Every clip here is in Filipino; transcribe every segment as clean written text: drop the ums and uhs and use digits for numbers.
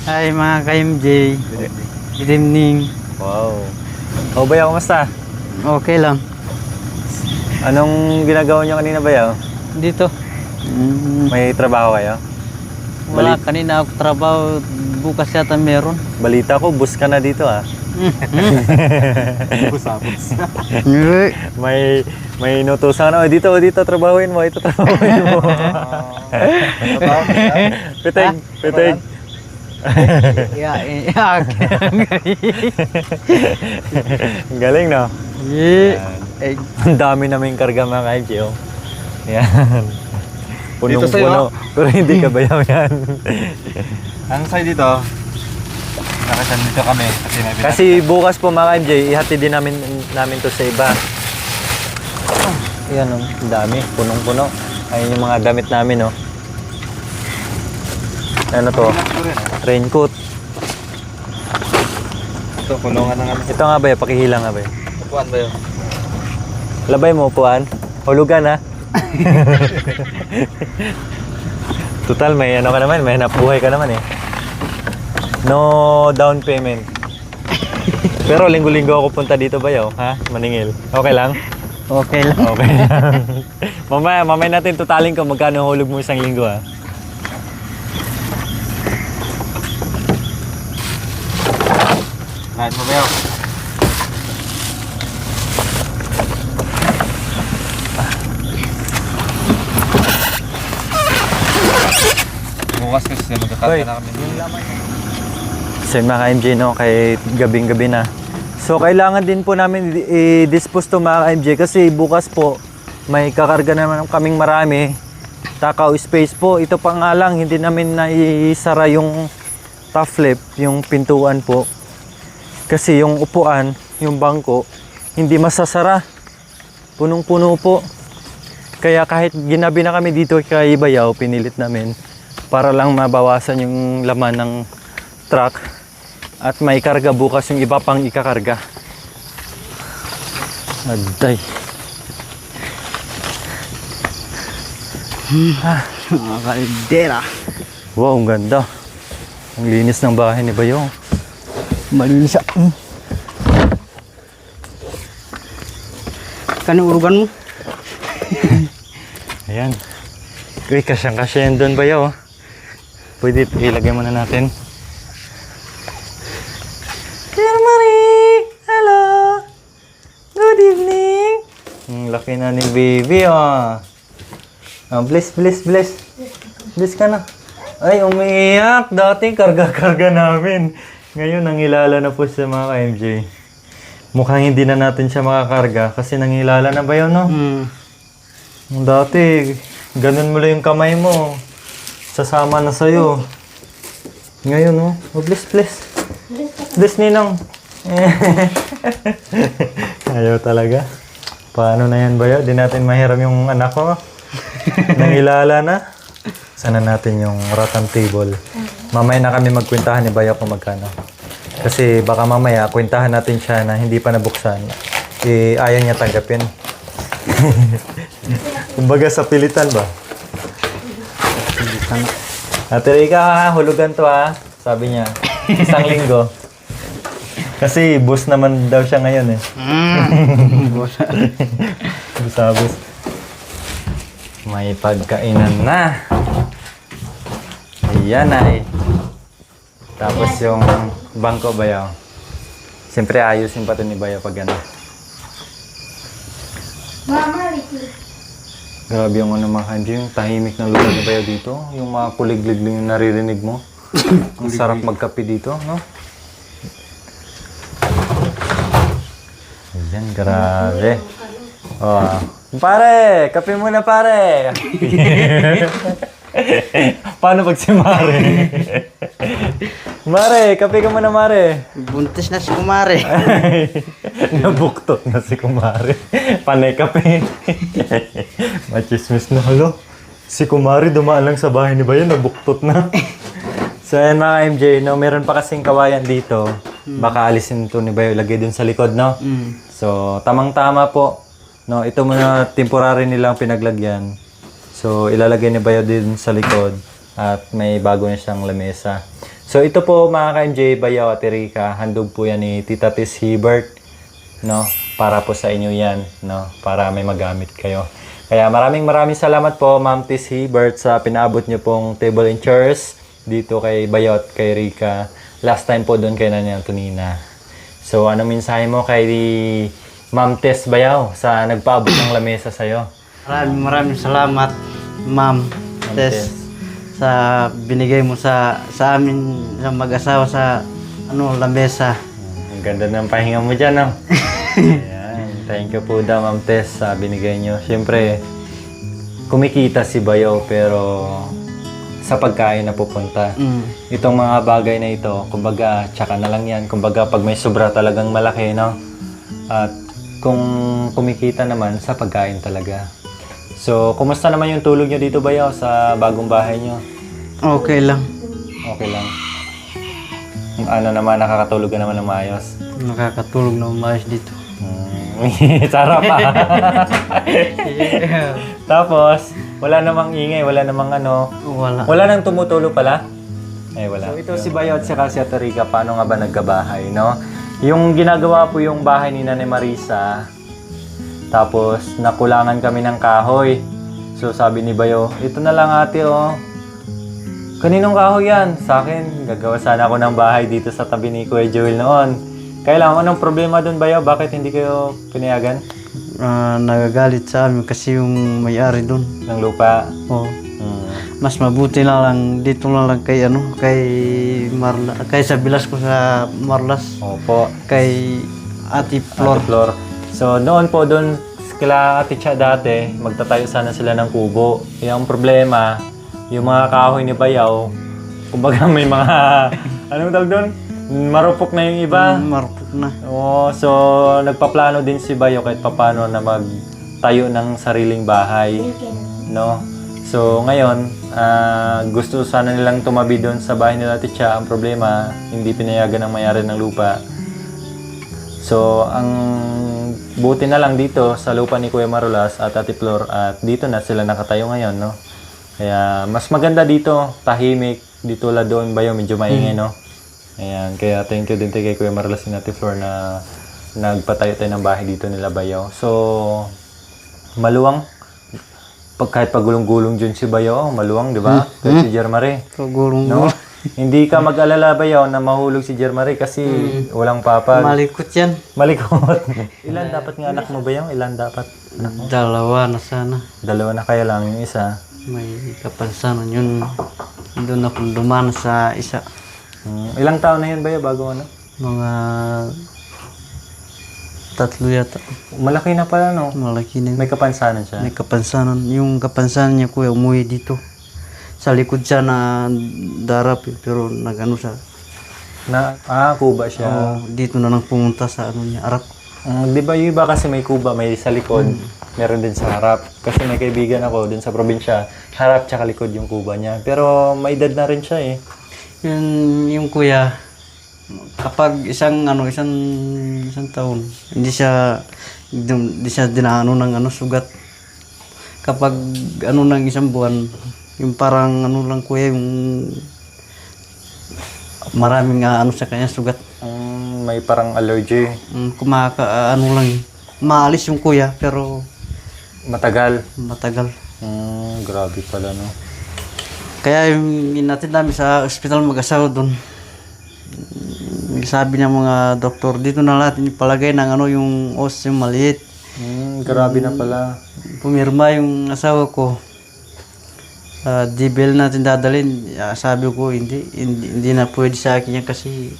Hi mga ka-MJ. Good evening. Wow. O Bayaw, kamusta? Okay lang. Anong ginagawa niyo kanina, Bayaw? Dito. May trabaho kayo? Wala kanina ako trabaho. Bukas yata meron. Balita ko, bus ka na dito ah. May inutusan na, dito, trabahuin mo, ito trabahuin mo. Piteg. Galing, no? Ang dami naming karga mga ka-MJ, oh. Yan. Punong-puno. Pero hindi ka Bayaw yan. Ang side dito, nakasan dito kami kasi may Kasi bukas po mga ka-MJ, ihati din namin to sa iba. Yan, oh. Ang dami. Punong-puno. Ayun yung mga damit namin, oh. Ano to? Raincoat. Ito, kulungan na kami. Ito nga ba, pakihila nga ba? Upuan ba yun? Labay mo, upuan. Hulugan, ha? Total, may ano ka naman, may hanap buhay ka naman, eh. No down payment. Pero linggo-linggo ako punta dito ba, yo? Ha? Maningil. Okay lang? Okay lang. Okay lang. mamaya natin totalin kung magkano hulog mo isang linggo, ha? Kahit mo ba yun? Bukas kasi magkakata na kami. So mga ka-MJ, no, kay gabing-gabi na. So kailangan din po namin i-dispose to mga ka-MJ kasi bukas po may kakarga naman kaming marami. Takaw space po. Ito pa nga lang, hindi namin naisara yung top lip, yung pintuan po. Kasi yung upuan, yung bangko, hindi masasara. Punong-puno po. Kaya kahit ginabi na kami dito kay Bayaw, pinilit namin para lang mabawasan yung laman ng truck at may karga bukas yung iba pang ikakarga. Aday. Mga kaldera. Wow, ang ganda. Ang linis ng bahay ni Bayaw. Malinis siya. Kanurugan mo? Ayan. Uy, kasyang-kasya yan doon Bayaw. Pwede ilagay muna natin. Dear Marie! Hello! Good evening! Ang laki na ni baby, oh. Oh, bless. Bless ka na. Ay, umiiyak. Dati karga-karga namin. Ngayon, nangilala na po sa mga ka-MJ. Mukhang hindi na natin siya makakarga kasi nangilala na ba yun, no? Dati, ganun mo lang yung kamay mo. Sasama na sa'yo. Ngayon, no? Oh, bless. Bless, Ninang. Ayaw talaga. Paano na yan ba yun? Di natin mahiram yung anak ko. Nangilala na. Sana natin yung rattan table. Mamaya na kami magkwentahan ni Bayaw kung magkano. Kasi baka mamaya kwentahan natin siya na hindi pa nabuksan. Eh, ayaw niya tanggapin. Kumbaga sa pilitan ba? Ate Rika, ha? Hulugan to ha. Sabi niya. Isang linggo. Kasi bus naman daw siya ngayon eh. Bus. May pagkainan na. Ayan ay. Tapos yung bangko Bayaw. Siyempre ayusin pa ito ni Bayaw pag ano. Grabe yung ano mga kanji, yung tahimik ng lugar ni Bayaw dito. Yung mga kuliglig lang yung naririnig mo. Ang sarap magkape dito, no? Ayan, grabe. Oh, pare, kape muna pare. Paano pag si Mare? Mare, kape ka muna Mare. Buntis na si Kumare. Nabuktot na si Kumare. Panay kape. Machismis na halo. Si Kumare dumaan lang sa bahay ni Bayaw, nabuktot na. So yan mga MJ, no, meron pa kasing kawayan dito. Baka alisin ito ni Bayaw, lagay dun sa likod, no? So, tamang-tama po. No, ito muna temporary nilang pinaglagyan. So, ilalagay ni Bayaw din sa likod at may bago na siyang lamesa. So ito po mga ka-MJ, Bayaw at Erika, handog po yan ni Tita Tis Hebert, no? Para po sa inyo yan, no? Para may magamit kayo. Kaya maraming salamat po Ma'am Tis Hebert sa pinaabot niyo pong table and chairs dito kay Bayaw at kay Erika. Last time po doon kay Nanay Antonina. So anong mensahe mo kay Ma'am Tis Bayaw sa nagpaabot ng lamesa sa'yo? Maraming salamat, Ma'am Tess, sa binigay mo sa amin sa mag-asawa sa lamesa. Ang ganda ng pahinga mo dyan, no? Ayan. Thank you po daw, Ma'am Tess, sa binigay nyo. Siyempre, kumikita si Bayaw, pero sa pagkain na pupunta. Itong mga bagay na ito, kumbaga, tsaka na lang yan. Kumbaga, pag may sobra talagang malaki, no? At kung kumikita naman, sa pagkain talaga. So, kumusta naman yung tulog nyo dito, Bayaw, sa bagong bahay nyo? Okay lang. Okay lang. Ano naman, nakakatulog ka naman ng maayos? Nakakatulog na umayos dito. Sarap pa. Tapos, wala namang ingay, wala namang Wala. Wala nang tumutulo pala? Ay, wala. So, ito si Bayaw at saka si Ate Rica, paano nga ba nagkabahay, no? Yung ginagawa po yung bahay ni Nanay Marisa, tapos nakulangan kami ng kahoy. So, sabi ni Bayaw, ito na lang ate, oh. Kaninong kahoy yan? Sa akin, gagawa sana ako ng bahay dito sa tabi ni Kuya Joel noon. Kailangan, anong problema doon, Bayaw? Bakit hindi kayo pinayagan? Nagagalit sa amin kasi yung may-ari doon. Ng lupa? Oh. Mas mabuti na lang dito na lang kay Marla, kay sa bilas ko sa Marlas, Opo. kay Ate Flor. Flor. So, noon po doon, kila Ate Cha dati, magtatayo sana sila ng kubo. Yung problema, yung mga kahoy ni Bayaw, kumbaga may mga, anong tawag doon? Marupok na yung iba. Marupok na. Oo, so nagpaplano din si Bayo kahit papano na magtayo ng sariling bahay, no? So ngayon, gusto sana nilang tumabi doon sa bahay nila Titya. Ang problema, hindi pinayagan ng may-ari ng lupa. So ang buti na lang dito sa lupa ni Kuya Marulas at Ate Flor, at dito na sila nakatayo ngayon, no? Kaya mas maganda dito, tahimik. Dito la doon Bayo, medyo maingay, no? Ayan, kaya thank you din kay Kuya Marlas and Ate Flor na nagpatayo tayo ng bahay dito nila Bayaw. So, maluwang. Kahit pagulong-gulong dyan si Bayaw, maluwang, di ba? Kahit si Jermare. Kagulong No? Hindi ka mag-alala Bayaw na mahulog si Jermare kasi walang papag. Malikot yan. Malikot. Ilan dapat nga anak mo Bayaw? Ilan dapat anak mo? Dalawa na sana. Dalawa na kaya lang yung isa. May kapansanan yun. Doon ako duman sa isa. Ilang taon na yun Bayaw bago ano? Mga 3 yata. Malaki na pala, no? Malaki na yun. May kapansanan siya. May kapansanan. Yung kapansanan niya kuya umuwi dito. Sa likod siya na darap pero nagano siya. Kuba siya. Dito na lang pumunta sa niya, arap. Di ba yung iba kasi may kuba, may sa likod, meron din sa harap. Kasi may kaibigan ako dun sa probinsya, harap tsaka likod yung kuba niya. Pero may edad na rin siya eh. Yung kuya, kapag isang taon, hindi siya dinaano ng sugat. Kapag ng isang buwan, yung parang lang kuya, yung maraming sa kanya sugat. May parang allergy. Lang, maalis yung kuya pero Matagal. Grabe pala, no? Kaya yung inatid namin sa ospital mag-asawa doon. Sabi niya mga doktor, dito na natin ipalagay ng yung os yung maliit. Grabe na pala. Pumirma yung asawa ko. Dibel natin dadalhin. Sabi ko, hindi na pwede sa akin yan kasi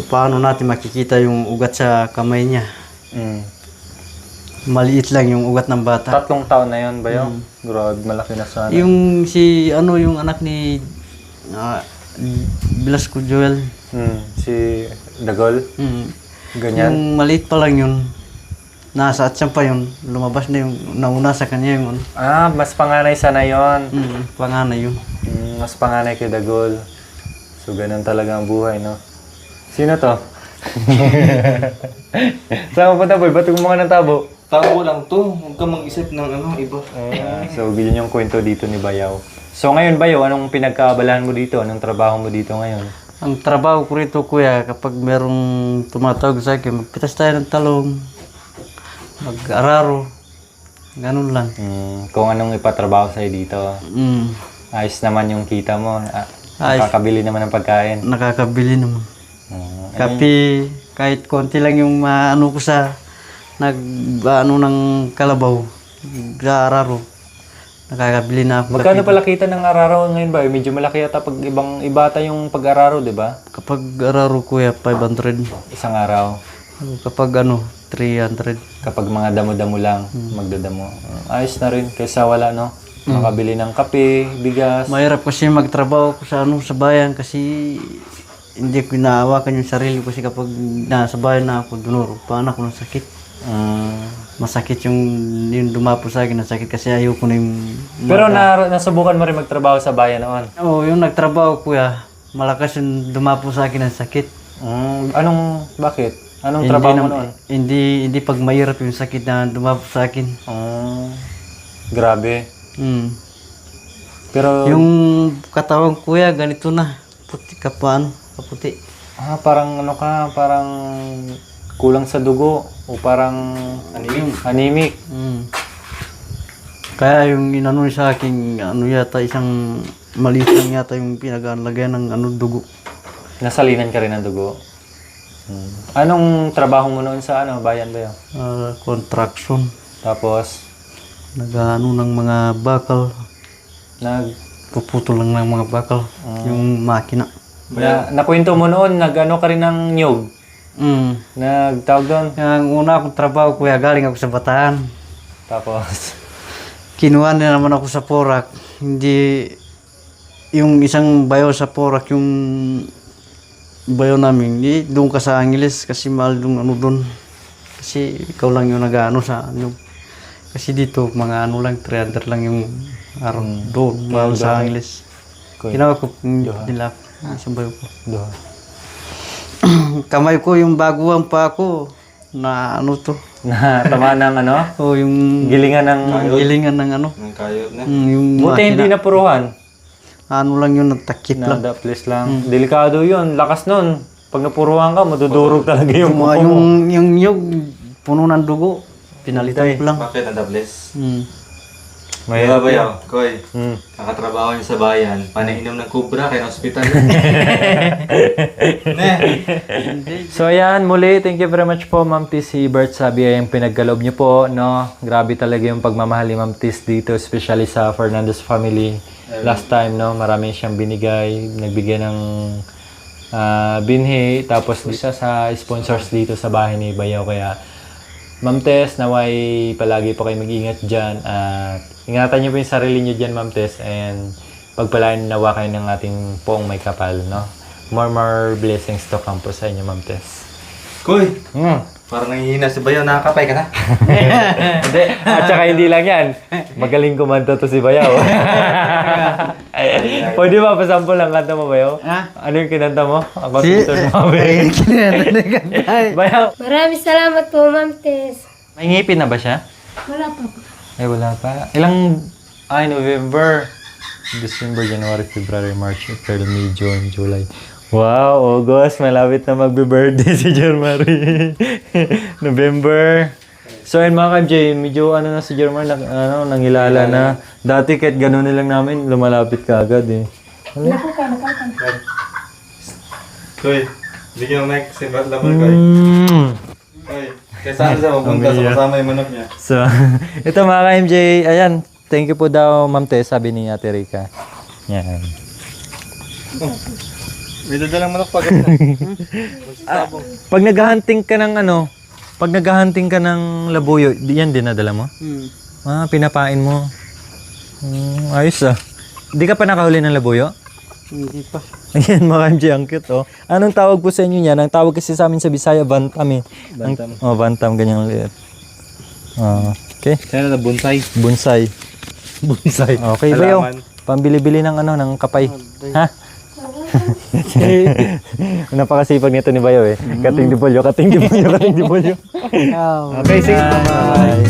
paano natin makikita yung ugat sa kamay niya. Maliit lang yung ugat ng bata. 3 taon na yun, Bayaw? Grabe, malaki na sana. Yung yung anak ni Velasco Joel. Si Dagol? Ganyan? Yung maliit pa lang yun. Nasa atsan pa yun. Lumabas na yung nauna sa kanya yung Mas panganay sana yun. panganay yun. Mas panganay kay Dagol. So, ganun talaga ang buhay, no? Sino to? Saan mo punta, boy? Ba't gumawa ng tabo? Tao lang to. Huwag ka mag-isip ng iba. So, yun yung kwento dito ni Bayaw. So ngayon ba anong pinagkaabalahan mo dito? Anong trabaho mo dito ngayon? Ang trabaho ko rito, kuya, kapag merong tumatawag sa akin, magpitas tayo ng talong, mag-araro, ganun lang. Kung anong ipatrabaho sa'yo dito. Ayos naman yung kita mo. Nakakabili naman ng pagkain. Nakakabili naman. Mm, Kapi, kahit konti lang yung maano ko sa nag-ano ng kalabaw, sa araro. Nakakabili na ako. Magkano pala kita ng araro ngayon ba? Medyo malaki yata pag iba ata yung pag-araro, di ba? Kapag araro, kuya, 500. Isang araw. Kapag 300. Kapag mga damo-damo lang, magdadamo. Ayos na rin kaysa wala, no? Makabili ng kape, bigas. Mahirap kasi magtrabaho ko sa bayan kasi hindi ko inaawakan yung sarili ko kasi kapag nasa bayan na ako, dunurupan ako ng sakit. Masakit yung dumapo sa akin, nasakit kasi ayoko na yung... Pero nasubukan mo rin magtrabaho sa bayan noon? Oo, yung nagtrabaho, kuya, malakas yung dumapo sa akin ng sakit. Bakit? Anong trabaho mo noon? Hindi pag mahirap yung sakit na dumapo sa akin. Grabe. Pero... Yung katawan, kuya, ganito na. Puti ka paano? Kaputi. Parang parang kulang sa dugo o parang anemic. Kaya yung inano sa akin, yata isang maliit lang yata yung pinag-alagyan ng dugo. Nasalinan ka rin ng dugo. Anong trabaho mo noon sa bayan ba yun? Contraction. Tapos? Nag-ano ng mga bakal. Puputol lang ng mga bakal. Yung makina. Nakwento mo noon, nag-ano ka rin ng nyog? Nagtawag doon? Yung una akong trabaho, kuya, galing ako sa Bataan. Tapos? Kinuha na naman ako sa Porac. Hindi, yung isang bayo sa Porac, yung bayo namin, doon ka sa Angeles kasi mahal yung doon. Kasi ikaw lang yung nag-ano sa ano. Kasi dito, mga lang, 300 lang yung araw doon, mahal sa Angeles. Ginawa ko nila, isang bayo ko. Doon. Kamay ko yung baguhan pa ako na Na tama ng yung gilingan ng... gilingan ng Ng kayot na. yung Buti hindi napuruhan. lang yun, nagtakip lang. Please lang. Delikado yun. Lakas nun. Pag napuruhan ka, madudurog talaga yung kuko mo. Yung nyug, puno ng dugo. Pinalitan ko lang. Bakit ang dables? Mahirap Bayaw, Koy. Nakatrabaho niyo sa bayan. Panahinom ng kubra kaya ng ospital. So ayan, muli, thank you very much po Ma'am Tis Hebert sa biyayang pinagkaloob niyo po, no? Grabe talaga yung pagmamahal ni Ma'am Tis dito, especially sa Fernandez family. Last time, no, marami siyang binigay, nagbigay ng binhi, tapos isa sa sponsors dito sa bahay ni Bayaw. Kaya Ma'am Tess, naway palagi po kayo mag-ingat dyan at ingatan niyo po yung sarili niyo dyan, Ma'am Tess, and pagpalain nawa kayo ng ating poong may kapal, no? More blessings to come po sa inyo, Ma'am Tess. Koy! Parang nangihina si Bayaw. Nakakapay ka na? Hindi. At saka hindi lang yan. Magaling kumanta to si Bayaw. Pwede ba pasample ang kanta mo, Bayaw? Ano yung kinanta mo? Ako gusto mo. Bayaw. Maraming salamat po, Ma'am Tess. May ngipin na ba siya? Wala pa po. Ay, wala pa. November, December, January, February, March, April, May, June, July. Wow, August, malapit na magbe-birthday si Jermary. November. So ayun mga ka-MJ, medyo na si Jermary, nangilala na. Dati kahit gano'n nilang namin, lumalapit ka agad eh. Koy, bigyan mo mic. Simbat laban, Koy. Koy, kaya saan siya mapunta sa kasama yung manok niya? So, ito mga ka-MJ, ayan, thank you po daw Ma'am Tess, sabi ni Ate Rica. Yan. May dadalang manok pag Pag naghahunting ka ng pag naghahunting ka ng labuyo, yan din nadala mo? Pinapain mo. Ayos ah. Di ka pa nakahuli ng labuyo? Hindi pa. Ayan mga MJ, ang cute oh. Anong tawag po sa inyo niyan? Ang tawag kasi sa amin sa Bisaya, bantam eh. Bantam. Bantam, ganyang liit. Okay. Sana na bonsai. Bonsai. Bonsai. Okay, Bayo. Pambili-bili ng ng kapay. Ha? Napakasipag nito ni Bayo eh. Kating dipolyo, kating dipolyo, kating dipolyo. Okay, sige. Bye.